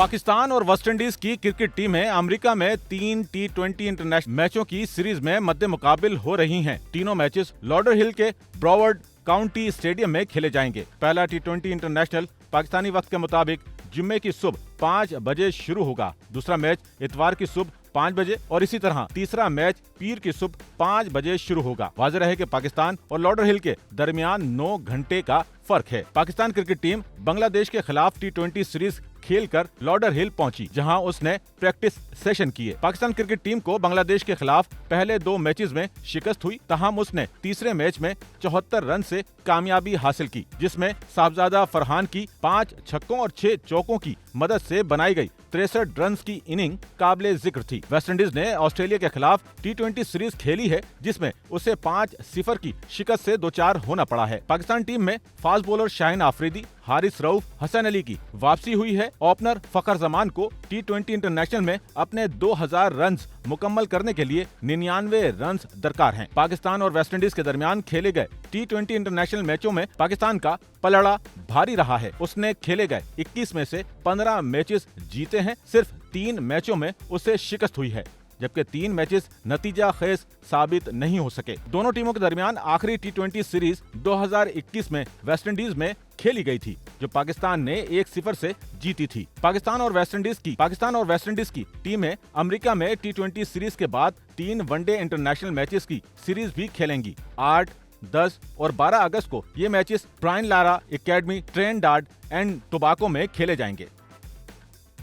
पाकिस्तान और वेस्टइंडीज की क्रिकेट टीमें अमेरिका में 3 T20 इंटरनेशनल मैचों की सीरीज में मद्दे मुकाबिल हो रही हैं। तीनों मैचेस लॉडरहिल के ब्रॉवर्ड काउंटी स्टेडियम में खेले जाएंगे। पहला T20 इंटरनेशनल पाकिस्तानी वक्त के मुताबिक जुम्मे की सुबह 5 बजे शुरू होगा। दूसरा मैच इतवार की सुबह 5 बजे और इसी तरह तीसरा मैच पीर की सुबह 5 बजे शुरू होगा। वाज़ेह रहे कि पाकिस्तान और लॉडरहिल के दरमियान 9 घंटे का फर्क है। पाकिस्तान क्रिकेट टीम बांग्लादेश के खिलाफ T20 सीरीज खेलकर लॉडरहिल पहुंची, जहां उसने प्रैक्टिस सेशन किए। पाकिस्तान क्रिकेट टीम को बांग्लादेश के खिलाफ पहले 2 मैचेस में शिकस्त हुई, तहम उसने तीसरे मैच में 74 रन से कामयाबी हासिल की, जिसमें साहबजादा फरहान की 5 छक्कों और 6 चौकों की मदद से बनाई गई 63 रन की इनिंग काबिले जिक्र थी। वेस्टइंडीज ने ऑस्ट्रेलिया के खिलाफ T20 सीरीज खेली है, जिसमें उसे 5-0 की शिकस्त से 2-4 होना पड़ा है। पाकिस्तान टीम में फास्ट बॉलर शाहीन आफरीदी, हारिस रऊफ, हसन अली की वापसी हुई है। ओपनर फखर जमान को T20 इंटरनेशनल में अपने 2000 रन मुकम्मल करने के लिए 99 रन दरकार हैं। पाकिस्तान और वेस्टइंडीज के दरमियान खेले गए T20 इंटरनेशनल मैचों में पाकिस्तान का पलड़ा भारी रहा है। उसने खेले गए 21 में से 15 मैचेस जीते हैं। सिर्फ 3 मैचों में उसे शिकस्त हुई है, जबकि 3 मैचेस नतीजा खेज साबित नहीं हो सके। दोनों टीमों के दरमियान आखिरी T20 सीरीज 2021 में वेस्टइंडीज में खेली गई थी, जो पाकिस्तान ने 1-0 से जीती थी। पाकिस्तान और वेस्टइंडीज की टीमें अमेरिका में T20 सीरीज के बाद 3 वनडे इंटरनेशनल मैचेस की सीरीज भी खेलेंगी। 8, 10 और 12 अगस्त को ये matches Brian Lara academy Trinidad and Tobago में खेले जाएंगे।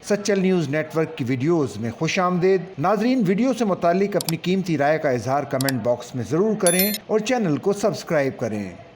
सच्चल न्यूज़ नेटवर्क की वीडियोस में खुशामदीद। नाजरीन, वीडियो से मुतालिक अपनी कीमती राय का इजहार कमेंट बॉक्स में ज़रूर करें और चैनल को सब्सक्राइब करें।